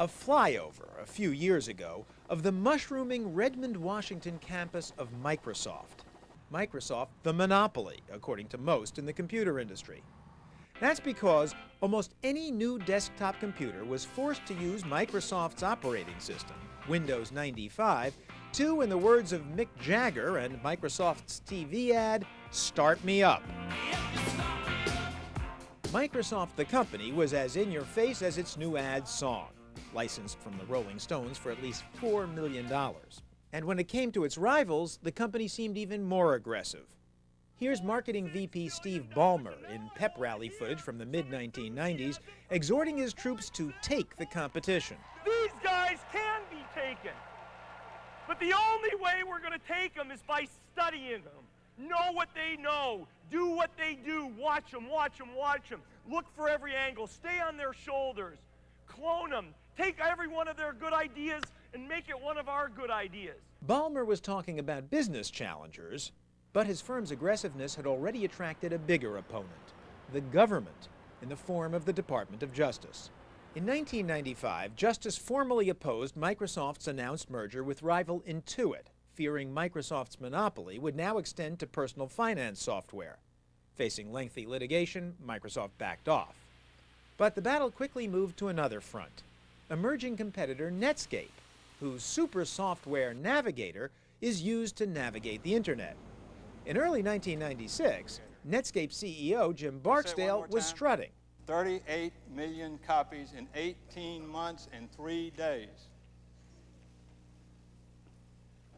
A flyover a few years ago of the mushrooming Redmond, Washington campus of Microsoft. Microsoft, the monopoly, according to most in the computer industry. That's because almost any new desktop computer was forced to use Microsoft's operating system, Windows 95, to, in the words of Mick Jagger and Microsoft's TV ad, "Start me up." Microsoft, the company, was as in-your-face as its new ad song, licensed from the Rolling Stones for at least $4 million. And when it came to its rivals, the company seemed even more aggressive. Here's marketing VP Steve Ballmer in pep rally footage from the mid-1990s, exhorting his troops to take the competition. These guys can be taken, but the only way we're going to take them is by studying them. Know what they know, do what they do, watch them, watch them, watch them. Look for every angle, stay on their shoulders, clone them, take every one of their good ideas and make it one of our good ideas. Ballmer was talking about business challengers, but his firm's aggressiveness had already attracted a bigger opponent, the government, in the form of the Department of Justice. In 1995, Justice formally opposed Microsoft's announced merger with rival Intuit, fearing Microsoft's monopoly would now extend to personal finance software. Facing lengthy litigation, Microsoft backed off. But the battle quickly moved to another front. Emerging competitor Netscape, whose super software Navigator is used to navigate the internet. In early 1996, Netscape CEO Jim Barksdale was strutting. 38 million copies in 18 months and 3 days.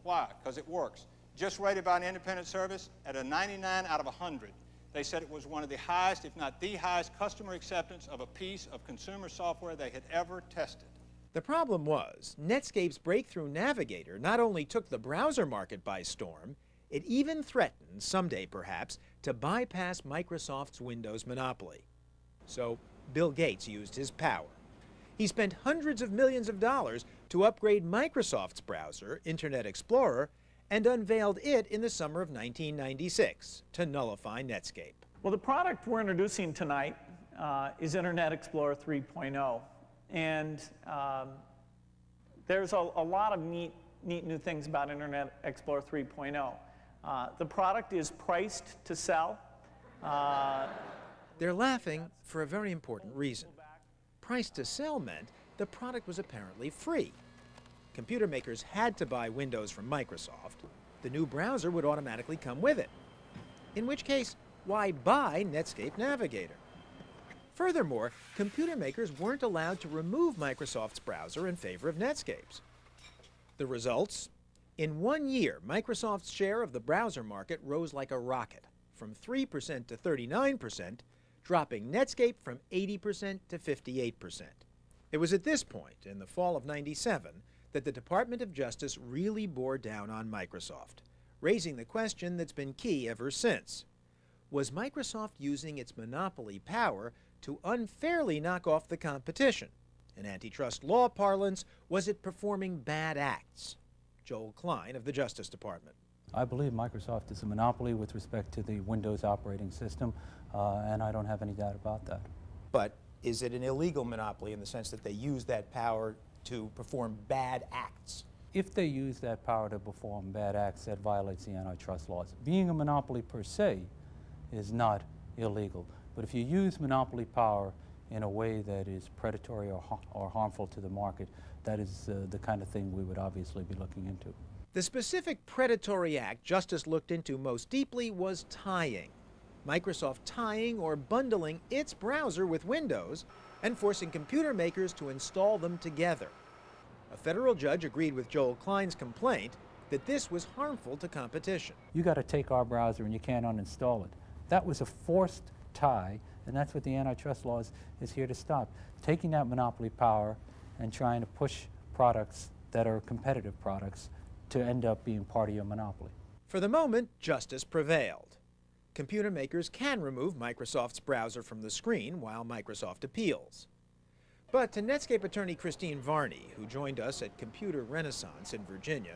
Why? Because it works. Just rated by an independent service at a 99 out of 100. They said it was one of the highest, if not the highest, customer acceptance of a piece of consumer software they had ever tested. The problem was, Netscape's breakthrough Navigator not only took the browser market by storm, it even threatened, someday perhaps, to bypass Microsoft's Windows monopoly. So Bill Gates used his power. He spent hundreds of millions of dollars to upgrade Microsoft's browser, Internet Explorer, and unveiled it in the summer of 1996 to nullify Netscape. Well, the product we're introducing tonight is Internet Explorer 3.0. And there's a lot of neat new things about Internet Explorer 3.0. The product is priced to sell. They're laughing for a very important reason. Priced to sell meant the product was apparently free. Computer makers had to buy Windows from Microsoft. The new browser would automatically come with it. In which case, why buy Netscape Navigator? Furthermore, computer makers weren't allowed to remove Microsoft's browser in favor of Netscape's. The results? In 1 year, Microsoft's share of the browser market rose like a rocket, from 3% to 39%, dropping Netscape from 80% to 58%. It was at this point, in the fall of '97, that the Department of Justice really bore down on Microsoft, raising the question that's been key ever since. Was Microsoft using its monopoly power to unfairly knock off the competition? In antitrust law parlance, was it performing bad acts? Joel Klein of the Justice Department. I believe Microsoft is a monopoly with respect to the Windows operating system, and I don't have any doubt about that. But is it an illegal monopoly in the sense that they use that power to perform bad acts? If they use that power to perform bad acts, that violates the antitrust laws. Being a monopoly per se is not illegal. But if you use monopoly power in a way that is predatory or harmful to the market, that is the kind of thing we would obviously be looking into. The specific predatory act Justice looked into most deeply was tying. Microsoft tying or bundling its browser with Windows and forcing computer makers to install them together. A federal judge agreed with Joel Klein's complaint that this was harmful to competition. You got to take our browser and you can't uninstall it. That was a forced tie, and that's what the antitrust laws is here to stop. Taking that monopoly power and trying to push products that are competitive products to end up being part of your monopoly. For the moment, justice prevailed. Computer makers can remove Microsoft's browser from the screen while Microsoft appeals. But to Netscape attorney Christine Varney, who joined us at Computer Renaissance in Virginia,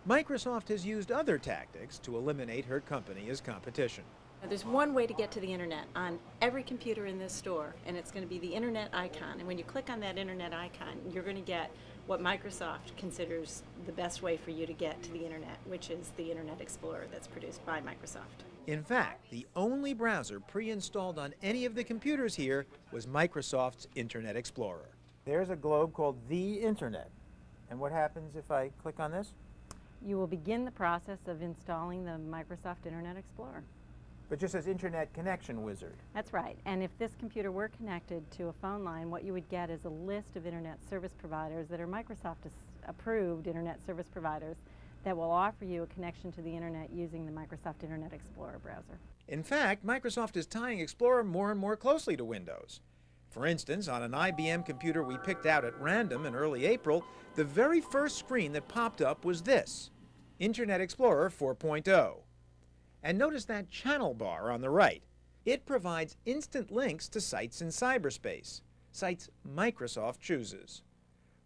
Microsoft has used other tactics to eliminate her company as competition. There's one way to get to the internet on every computer in this store, and it's going to be the internet icon. And when you click on that internet icon, you're going to get what Microsoft considers the best way for you to get to the internet, which is the Internet Explorer that's produced by Microsoft. In fact, the only browser pre-installed on any of the computers here was Microsoft's Internet Explorer. There's a globe called the Internet. And what happens if I click on this? You will begin the process of installing the Microsoft Internet Explorer. It just says Internet Connection Wizard. That's right. And if this computer were connected to a phone line, what you would get is a list of internet service providers that are Microsoft-approved internet service providers that will offer you a connection to the internet using the Microsoft Internet Explorer browser. In fact, Microsoft is tying Explorer more and more closely to Windows. For instance, on an IBM computer we picked out at random in early April, the very first screen that popped up was this, Internet Explorer 4.0. And notice that channel bar on the right. It provides instant links to sites in cyberspace, sites Microsoft chooses.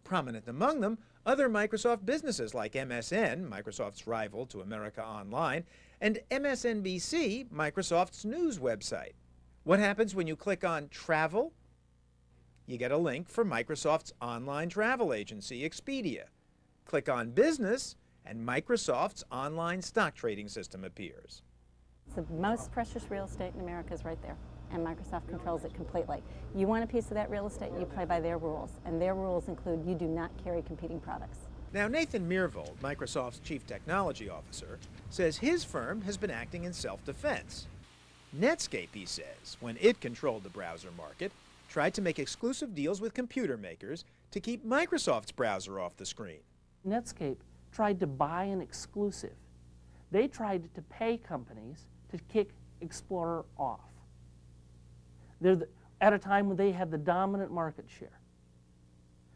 Prominent among them, other Microsoft businesses like MSN, Microsoft's rival to America Online, and MSNBC, Microsoft's news website. What happens when you click on Travel? You get a link for Microsoft's online travel agency, Expedia. Click on Business, and Microsoft's online stock trading system appears. The most precious real estate in America is right there, and Microsoft controls it completely. You want a piece of that real estate, you play by their rules, and their rules include you do not carry competing products. Now, Nathan Myhrvold, Microsoft's chief technology officer, says his firm has been acting in self-defense. Netscape, he says, when it controlled the browser market, tried to make exclusive deals with computer makers to keep Microsoft's browser off the screen. Netscape tried to buy an exclusive. They tried to pay companies to kick Explorer off. They're at a time when they have the dominant market share.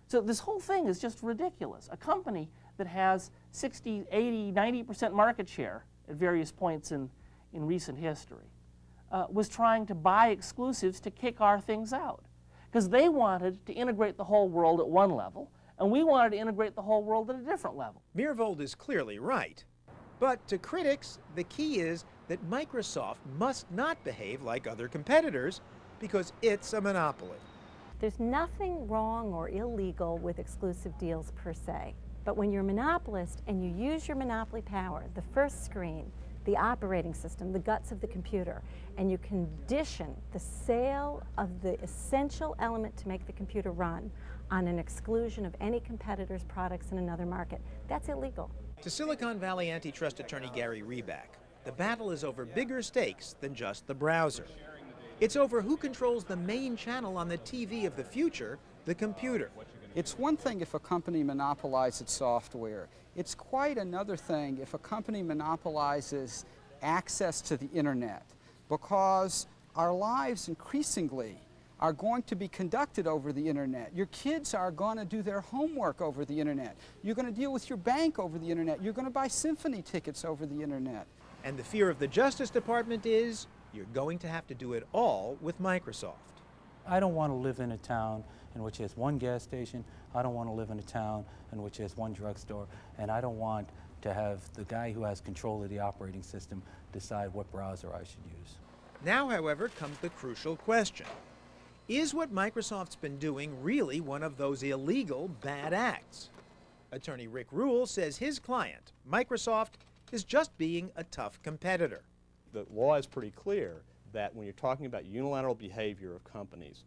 So this whole thing is just ridiculous. A company that has 60, 80, 90% market share at various points in recent history was trying to buy exclusives to kick our things out. Because they wanted to integrate the whole world at one level, and we wanted to integrate the whole world at a different level. Myhrvold is clearly right. But to critics, the key is that Microsoft must not behave like other competitors because it's a monopoly. There's nothing wrong or illegal with exclusive deals per se. But when you're a monopolist and you use your monopoly power, the first screen, the operating system, the guts of the computer, and you condition the sale of the essential element to make the computer run on an exclusion of any competitor's products in another market, that's illegal. To Silicon Valley antitrust attorney Gary Reback, the battle is over bigger stakes than just the browser. It's over who controls the main channel on the TV of the future, the computer. It's one thing if a company monopolizes software. It's quite another thing if a company monopolizes access to the internet, because our lives increasingly are going to be conducted over the internet. Your kids are going to do their homework over the internet. You're going to deal with your bank over the internet. You're going to buy symphony tickets over the internet. And the fear of the Justice Department is you're going to have to do it all with Microsoft. I don't want to live in a town in which there's one gas station. I don't want to live in a town in which there's one drugstore. And I don't want to have the guy who has control of the operating system decide what browser I should use. Now, however, comes the crucial question. Is what Microsoft's been doing really one of those illegal bad acts? Attorney Rick Rule says his client, Microsoft, is just being a tough competitor. The law is pretty clear that when you're talking about unilateral behavior of companies,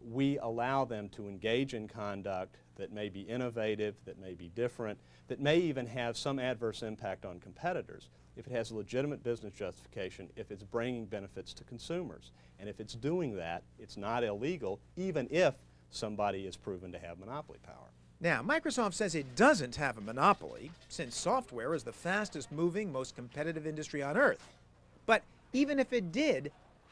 we allow them to engage in conduct that may be innovative, that may be different, that may even have some adverse impact on competitors if it has a legitimate business justification, if it's bringing benefits to consumers. And if it's doing that, it's not illegal, even if somebody is proven to have monopoly power. Now, Microsoft says it doesn't have a monopoly, since software is the fastest moving, most competitive industry on earth. But even if it did,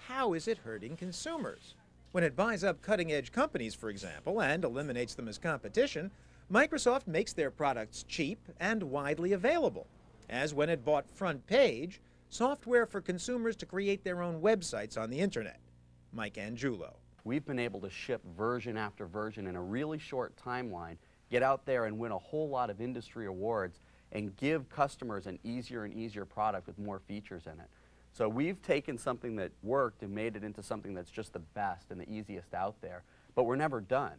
how is it hurting consumers? When it buys up cutting-edge companies, for example, and eliminates them as competition, Microsoft makes their products cheap and widely available, as when it bought Front Page, software for consumers to create their own websites on the internet. Mike Angiulo. We've been able to ship version after version in a really short timeline, get out there and win a whole lot of industry awards, and give customers an easier and easier product with more features in it. So we've taken something that worked and made it into something that's just the best and the easiest out there, but we're never done.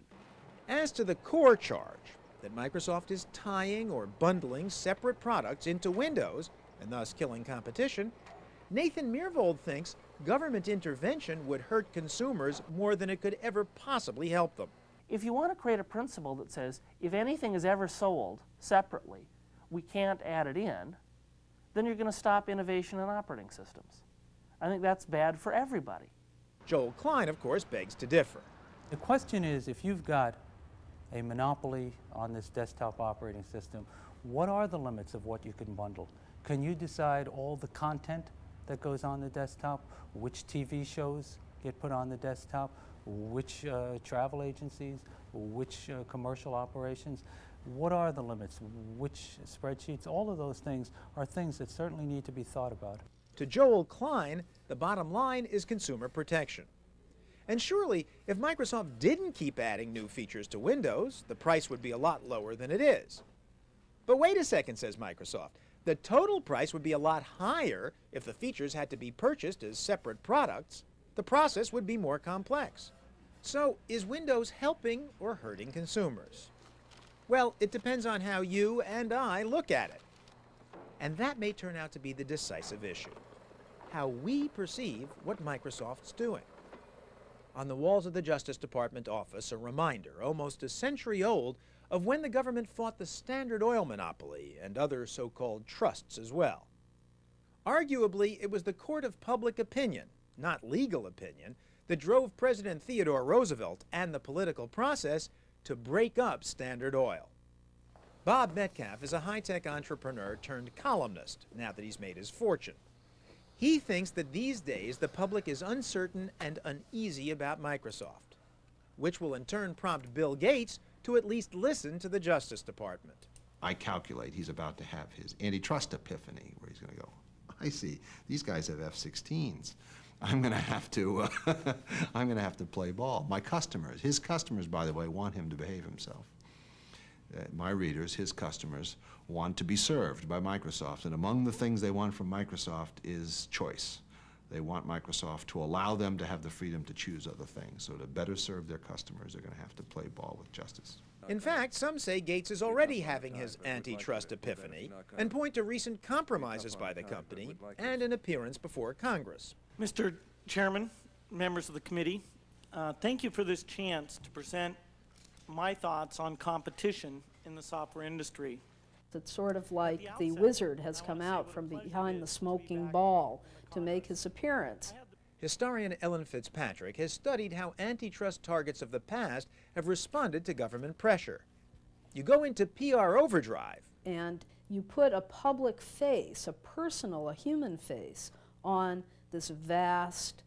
As to the core charge, that Microsoft is tying or bundling separate products into Windows and thus killing competition, Nathan Myhrvold thinks government intervention would hurt consumers more than it could ever possibly help them. If you want to create a principle that says if anything is ever sold separately, we can't add it in, then you're going to stop innovation in operating systems. I think that's bad for everybody. Joel Klein, of course, begs to differ. The question is, if you've got a monopoly on this desktop operating system, what are the limits of what you can bundle? Can you decide all the content that goes on the desktop, which TV shows get put on the desktop, which travel agencies, which commercial operations? What are the limits? Which spreadsheets? All of those things are things that certainly need to be thought about. To Joel Klein, the bottom line is consumer protection. And surely, if Microsoft didn't keep adding new features to Windows, the price would be a lot lower than it is. But wait a second, says Microsoft. The total price would be a lot higher if the features had to be purchased as separate products. The process would be more complex. So, is Windows helping or hurting consumers? Well, it depends on how you and I look at it. And that may turn out to be the decisive issue. How we perceive what Microsoft's doing. On the walls of the Justice Department office, a reminder, almost a century old, of when the government fought the Standard Oil monopoly and other so-called trusts as well. Arguably, it was the court of public opinion, not legal opinion, that drove President Theodore Roosevelt and the political process to break up Standard Oil. Bob Metcalf is a high-tech entrepreneur turned columnist now that he's made his fortune. He thinks that these days the public is uncertain and uneasy about Microsoft, which will in turn prompt Bill Gates to at least listen to the Justice Department. I calculate he's about to have his antitrust epiphany, where he's going to go, I see, these guys have F-16s. I'm going to have to, I'm going to have to play ball. My customers, his customers, by the way, want him to behave himself. My readers, his customers, want to be served by Microsoft, and among the things they want from Microsoft is choice. They want Microsoft to allow them to have the freedom to choose other things. So to better serve their customers, they're going to have to play ball with justice. In fact, some say Gates is already having his antitrust epiphany and point to recent compromises by the company and an appearance before Congress. Mr. Chairman, members of the committee, thank you for this chance to present my thoughts on competition in the software industry. It's sort of like the wizard has come out from behind the smoking ball to make his appearance. Historian Ellen Fitzpatrick has studied how antitrust targets of the past have responded to government pressure. You go into PR overdrive. And you put a public face, a personal, a human face, on this vast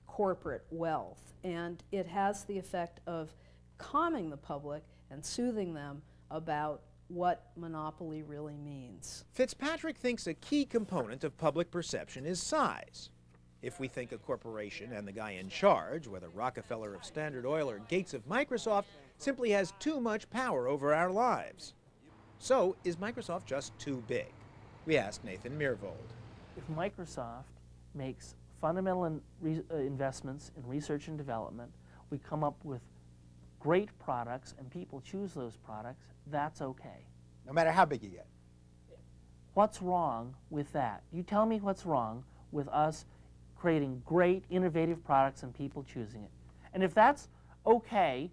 corporate wealth. And it has the effect of calming the public and soothing them about what monopoly really means. Fitzpatrick thinks a key component of public perception is size. If we think a corporation and the guy in charge, whether Rockefeller of Standard Oil or Gates of Microsoft, simply has too much power over our lives. So, is Microsoft just too big? We asked Nathan Myhrvold. If Microsoft makes fundamental investments in research and development, we come up with great products and people choose those products, that's okay. No matter how big you get. What's wrong with that? You tell me what's wrong with us creating great, innovative products and people choosing it. And if that's okay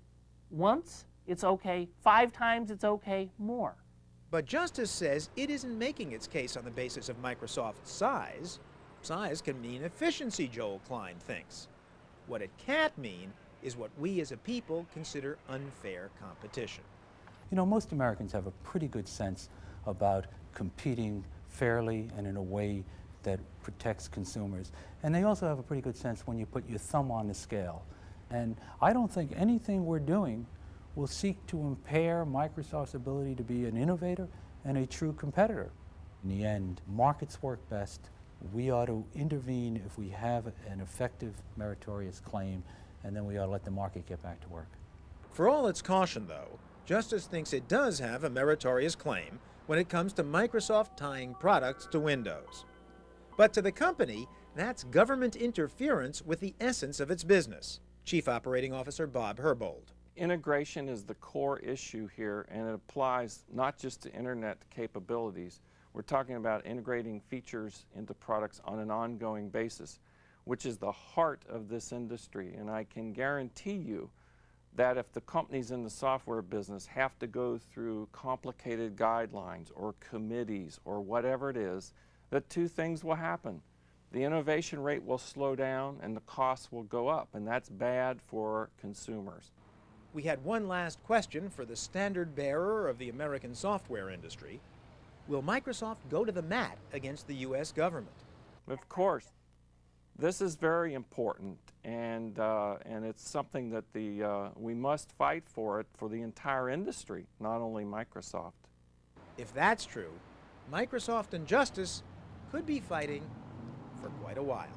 once, it's okay. 5 times, it's okay more. But Justice says it isn't making its case on the basis of Microsoft's size. Size can mean efficiency, Joel Klein thinks. What it can't mean is what we as a people consider unfair competition. You know, most Americans have a pretty good sense about competing fairly and in a way that protects consumers. And they also have a pretty good sense when you put your thumb on the scale. And I don't think anything we're doing will seek to impair Microsoft's ability to be an innovator and a true competitor. In the end, markets work best. We ought to intervene if we have an effective, meritorious claim, and then we ought to let the market get back to work. For all its caution, though, Justice thinks it does have a meritorious claim when it comes to Microsoft tying products to Windows. But to the company, That's government interference with the essence of its business. Chief Operating Officer Bob Herbold. Integration is the core issue here, and it applies not just to internet capabilities. We're talking about integrating features into products on an ongoing basis, which is the heart of this industry. And I can guarantee you that if the companies in the software business have to go through complicated guidelines or committees or whatever it is, that two things will happen. The innovation rate will slow down and the costs will go up, and that's bad for consumers. We had one last question for the standard bearer of the American software industry. Will Microsoft go to the mat against the U.S. government? Of course. This is very important, and it's something that we must fight for it for the entire industry, not only Microsoft. If that's true, Microsoft and Justice could be fighting for quite a while.